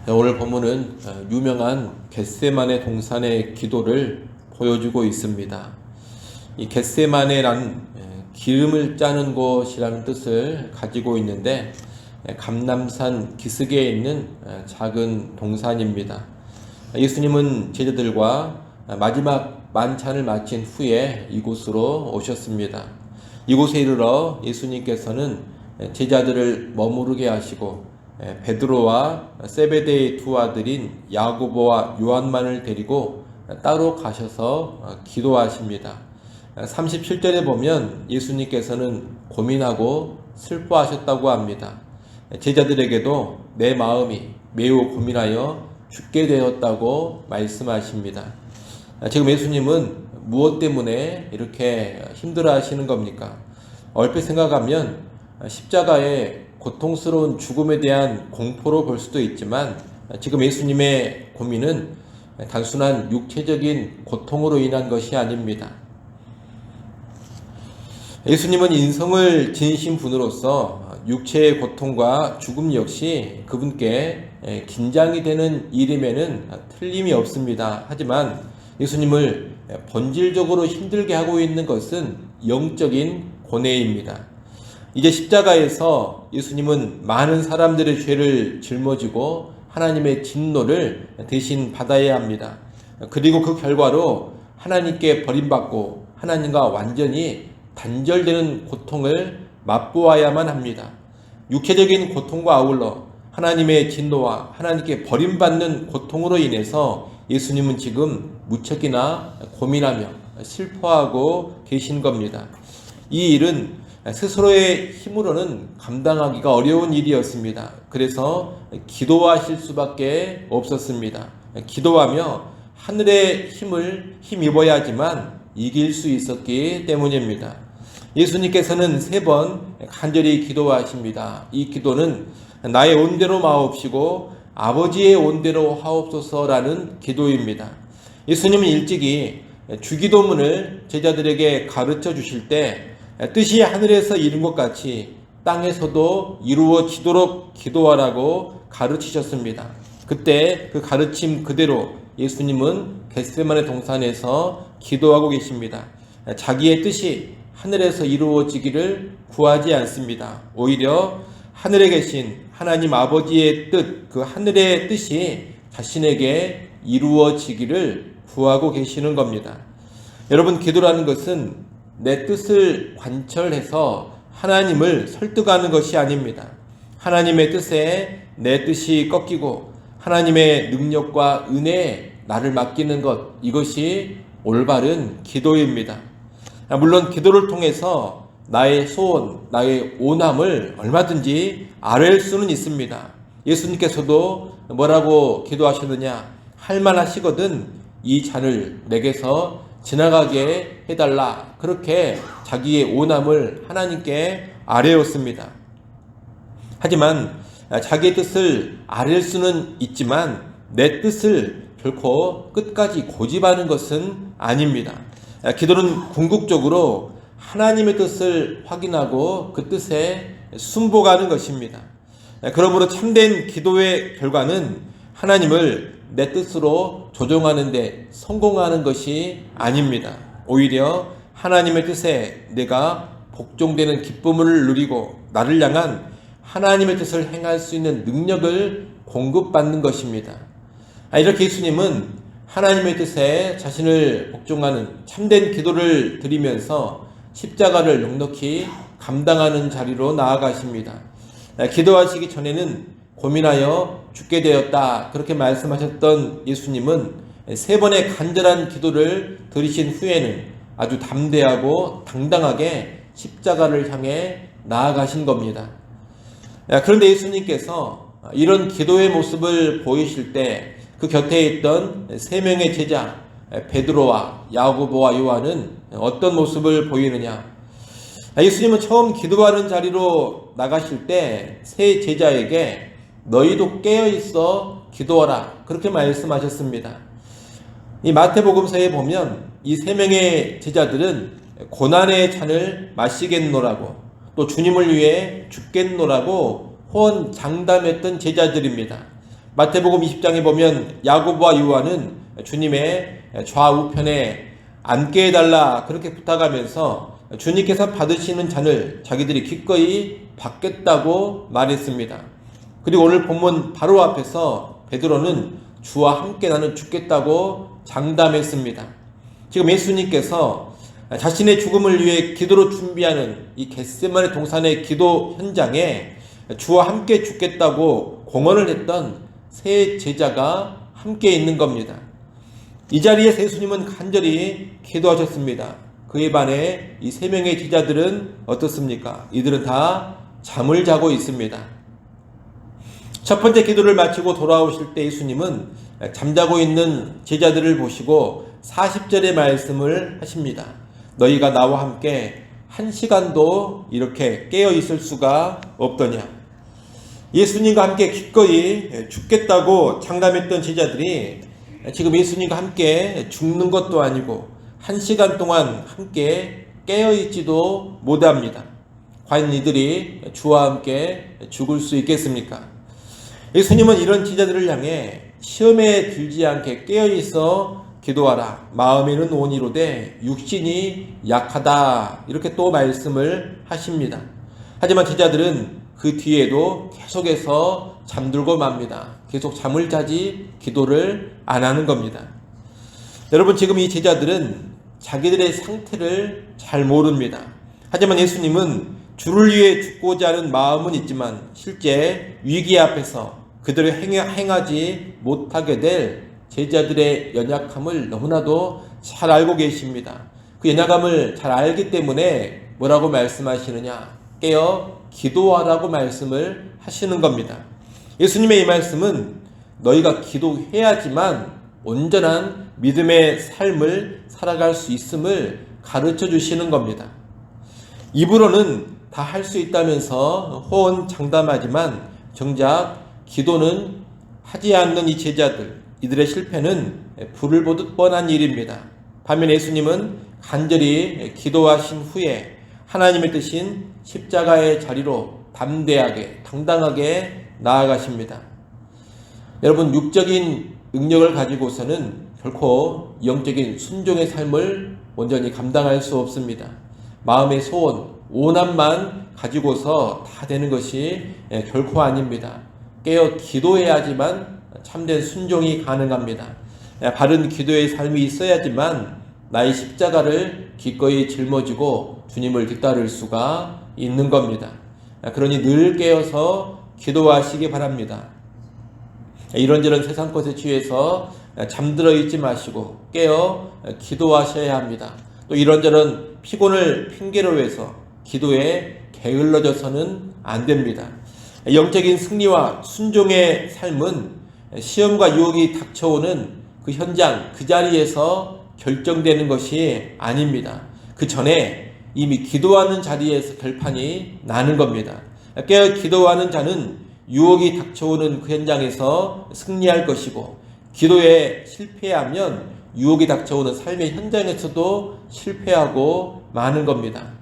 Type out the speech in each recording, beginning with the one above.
오늘 본문은 유명한 겟세마네 동산의 기도를 보여주고 있습니다. 이 겟세마네란 기름을 짜는 곳이라는 뜻을 가지고 있는데 감람산 기슭에 있는 작은 동산입니다. 예수님은 제자들과 마지막 만찬을 마친 후에 이곳으로 오셨습니다. 이곳에 이르러 예수님께서는 제자들을 머무르게 하시고 베드로와 세베대의 두 아들인 야고보와 요한만을 데리고 따로 가셔서 기도하십니다. 37절에 보면 예수님께서는 고민하고 슬퍼하셨다고 합니다. 제자들에게도 내 마음이 매우 고민하여 죽게 되었다고 말씀하십니다. 지금 예수님은 무엇 때문에 이렇게 힘들어 하시는 겁니까? 얼핏 생각하면 십자가의 고통스러운 죽음에 대한 공포로 볼 수도 있지만 지금 예수님의 고민은 단순한 육체적인 고통으로 인한 것이 아닙니다. 예수님은 인성을 지니신 분으로서 육체의 고통과 죽음 역시 그분께 긴장이 되는 일임에는 틀림이 없습니다. 하지만 예수님을 본질적으로 힘들게 하고 있는 것은 영적인 고뇌입니다. 이제 십자가에서 예수님은 많은 사람들의 죄를 짊어지고 하나님의 진노를 대신 받아야 합니다. 그리고 그 결과로 하나님께 버림받고 하나님과 완전히 단절되는 고통을 맛보아야만 합니다. 육체적인 고통과 아울러 하나님의 진노와 하나님께 버림받는 고통으로 인해서 예수님은 지금 무척이나 고민하며 슬퍼하고 계신 겁니다. 이 일은 스스로의 힘으로는 감당하기가 어려운 일이었습니다. 그래서 기도하실 수밖에 없었습니다. 기도하며 하늘의 힘을 힘입어야지만 이길 수 있었기 때문입니다. 예수님께서는 3번 간절히 기도하십니다. 이 기도는 나의 온대로 마옵시고 아버지의 온대로 하옵소서라는 기도입니다. 예수님은 일찍이 주기도문을 제자들에게 가르쳐 주실 때 뜻이 하늘에서 이룬 것 같이 땅에서도 이루어지도록 기도하라고 가르치셨습니다. 그때 그 가르침 그대로 예수님은 겟세마네 동산에서 기도하고 계십니다. 자기의 뜻이 하늘에서 이루어지기를 구하지 않습니다. 오히려 하늘에 계신 하나님 아버지의 뜻, 그 하늘의 뜻이 자신에게 이루어지기를 구하고 계시는 겁니다. 여러분, 기도라는 것은 내 뜻을 관철해서 하나님을 설득하는 것이 아닙니다. 하나님의 뜻에 내 뜻이 꺾이고 하나님의 능력과 은혜에 나를 맡기는 것, 이것이 올바른 기도입니다. 물론 기도를 통해서 나의 소원, 나의 오남을 얼마든지 아뢰일 수는 있습니다. 예수님께서도 뭐라고 기도하셨느냐? 할만하시거든 이 잔을 내게서 지나가게 해달라. 그렇게 자기의 오남을 하나님께 아뢰었습니다. 하지만 자기의 뜻을 아뢰일 수는 있지만 내 뜻을 결코 끝까지 고집하는 것은 아닙니다. 기도는 궁극적으로 하나님의 뜻을 확인하고 그 뜻에 순복하는 것입니다. 그러므로 참된 기도의 결과는 하나님을 내 뜻으로 조정하는 데 성공하는 것이 아닙니다. 오히려 하나님의 뜻에 내가 복종되는 기쁨을 누리고 나를 향한 하나님의 뜻을 행할 수 있는 능력을 공급받는 것입니다. 이렇게 예수님은 하나님의 뜻에 자신을 복종하는 참된 기도를 드리면서 십자가를 넉넉히 감당하는 자리로 나아가십니다. 기도하시기 전에는 고민하여 죽게 되었다, 그렇게 말씀하셨던 예수님은 3번의 간절한 기도를 드리신 후에는 아주 담대하고 당당하게 십자가를 향해 나아가신 겁니다. 그런데 예수님께서 이런 기도의 모습을 보이실 때 그 곁에 있던 3명의 제자 베드로와 야고보와 요한은 어떤 모습을 보이느냐? 예수님은 처음 기도하는 자리로 나가실 때 세 제자에게 너희도 깨어있어 기도하라, 그렇게 말씀하셨습니다. 이 마태복음서에 보면 이 3명의 제자들은 고난의 잔을 마시겠노라고 또 주님을 위해 죽겠노라고 호언장담했던 제자들입니다. 마태복음 20장에 보면 야고보와 요한은 주님의 좌우편에 앉게 해달라 그렇게 부탁하면서 주님께서 받으시는 잔을 자기들이 기꺼이 받겠다고 말했습니다. 그리고 오늘 본문 바로 앞에서 베드로는 주와 함께 나는 죽겠다고 장담했습니다. 지금 예수님께서 자신의 죽음을 위해 기도로 준비하는 이 겟세마네 동산의 기도 현장에 주와 함께 죽겠다고 공언을 했던 세 제자가 함께 있는 겁니다. 이 자리에서 예수님은 간절히 기도하셨습니다. 그에 반해 이 세 명의 제자들은 어떻습니까? 이들은 다 잠을 자고 있습니다. 첫 번째 기도를 마치고 돌아오실 때 예수님은 잠자고 있는 제자들을 보시고 40절의 말씀을 하십니다. 너희가 나와 함께 1시간도 이렇게 깨어 있을 수가 없더냐. 예수님과 함께 기꺼이 죽겠다고 장담했던 제자들이 지금 예수님과 함께 죽는 것도 아니고 1시간 동안 함께 깨어있지도 못합니다. 과연 이들이 주와 함께 죽을 수 있겠습니까? 예수님은 이런 제자들을 향해 시험에 들지 않게 깨어있어 기도하라. 마음에는 온이로되 육신이 약하다. 이렇게 또 말씀을 하십니다. 하지만 제자들은 그 뒤에도 계속해서 잠들고 맙니다. 계속 잠을 자지 기도를 안 하는 겁니다. 여러분, 지금 이 제자들은 자기들의 상태를 잘 모릅니다. 하지만 예수님은 주를 위해 죽고자 하는 마음은 있지만 실제 위기 앞에서 그들을 행하지 못하게 될 제자들의 연약함을 너무나도 잘 알고 계십니다. 그 연약함을 잘 알기 때문에 뭐라고 말씀하시느냐? 깨어 기도하라고 말씀을 하시는 겁니다. 예수님의 이 말씀은 너희가 기도해야지만 온전한 믿음의 삶을 살아갈 수 있음을 가르쳐 주시는 겁니다. 입으로는 다 할 수 있다면서 호언장담하지만 정작 기도는 하지 않는 이 제자들, 이들의 실패는 불을 보듯 뻔한 일입니다. 반면 예수님은 간절히 기도하신 후에 하나님의 뜻인 십자가의 자리로 담대하게 당당하게 나아가십니다. 여러분, 육적인 능력을 가지고서는 결코 영적인 순종의 삶을 온전히 감당할 수 없습니다. 마음의 소원, 원함만 가지고서 다 되는 것이 결코 아닙니다. 깨어 기도해야지만 참된 순종이 가능합니다. 바른 기도의 삶이 있어야지만 나의 십자가를 기꺼이 짊어지고 주님을 뒤따를 수가 있는 겁니다. 그러니 늘 깨어서 기도하시기 바랍니다. 이런저런 세상 것에 취해서 잠들어 있지 마시고 깨어 기도하셔야 합니다. 또 이런저런 피곤을 핑계로 해서 기도에 게을러져서는 안 됩니다. 영적인 승리와 순종의 삶은 시험과 유혹이 닥쳐오는 그 현장, 그 자리에서 결정되는 것이 아닙니다. 그 전에 이미 기도하는 자리에서 결판이 나는 겁니다. 깨어 기도하는 자는 유혹이 닥쳐오는 그 현장에서 승리할 것이고, 기도에 실패하면 유혹이 닥쳐오는 삶의 현장에서도 실패하고 마는 겁니다.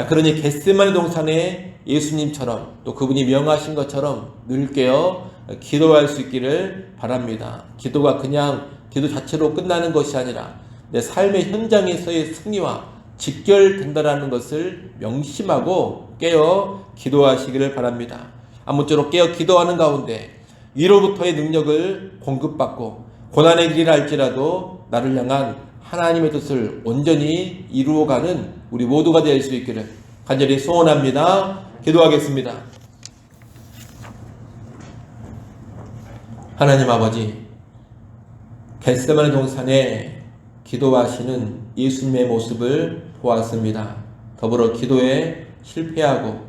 그러니 겟세마네 동산에 예수님처럼 또 그분이 명하신 것처럼 늘 깨어 기도할 수 있기를 바랍니다. 기도가 그냥 기도 자체로 끝나는 것이 아니라 내 삶의 현장에서의 승리와 직결된다는 것을 명심하고 깨어 기도하시기를 바랍니다. 아무쪼록 깨어 기도하는 가운데 위로부터의 능력을 공급받고 고난의 길이라 할지라도 나를 향한 하나님의 뜻을 온전히 이루어가는 우리 모두가 될 수 있기를 간절히 소원합니다. 기도하겠습니다. 하나님 아버지, 겟세마네 동산에 기도하시는 예수님의 모습을 보았습니다. 더불어 기도에 실패하고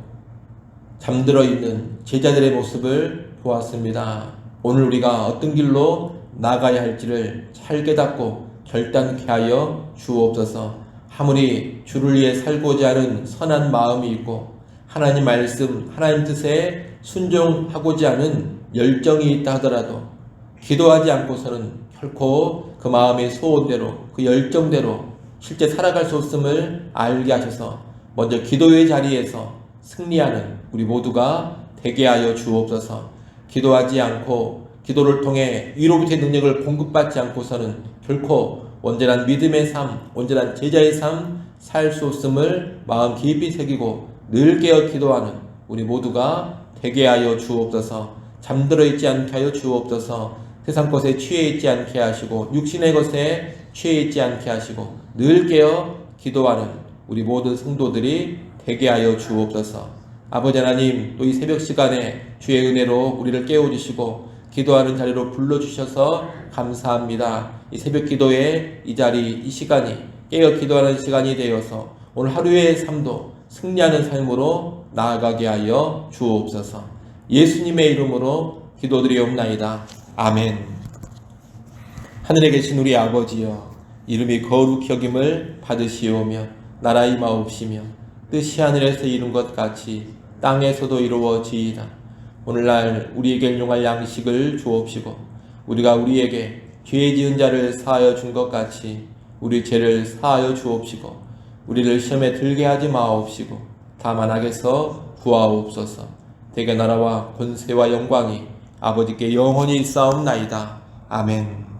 잠들어 있는 제자들의 모습을 보았습니다. 오늘 우리가 어떤 길로 나가야 할지를 잘 깨닫고 결단케 하여 주옵소서. 아무리 주를 위해 살고자 하는 선한 마음이 있고 하나님 말씀, 하나님 뜻에 순종하고자 하는 열정이 있다 하더라도 기도하지 않고서는 결코 그 마음의 소원대로, 그 열정대로 실제 살아갈 수 없음을 알게 하셔서 먼저 기도의 자리에서 승리하는 우리 모두가 되게 하여 주옵소서. 기도하지 않고 기도를 통해 위로부터의 능력을 공급받지 않고서는 결코 온전한 믿음의 삶, 온전한 제자의 삶 살 수 없음을 마음 깊이 새기고 늘 깨어 기도하는 우리 모두가 되게 하여 주옵소서. 잠들어 있지 않게 하여 주옵소서. 세상 것에 취해 있지 않게 하시고 육신의 것에 취해 있지 않게 하시고 늘 깨어 기도하는 우리 모든 성도들이 되게 하여 주옵소서. 아버지 하나님, 또 이 새벽 시간에 주의 은혜로 우리를 깨워주시고 기도하는 자리로 불러주셔서 감사합니다. 이 새벽 기도의 이 자리, 이 시간이 깨어 기도하는 시간이 되어서 오늘 하루의 삶도 승리하는 삶으로 나아가게 하여 주옵소서. 예수님의 이름으로 기도드리옵나이다. 아멘. 하늘에 계신 우리 아버지여, 이름이 거룩히 여김을 받으시오며 나라 임하옵시며 뜻이 하늘에서 이룬 것 같이 땅에서도 이루어지이다. 오늘날 우리에게 일용할 양식을 주옵시고 우리가 우리에게 죄 지은 자를 사하여 준 것 같이 우리 죄를 사하여 주옵시고 우리를 시험에 들게 하지 마옵시고 다만 악에서 구하옵소서. 대개 나라와 권세와 영광이 아버지께 영원히 있사옵나이다. 아멘.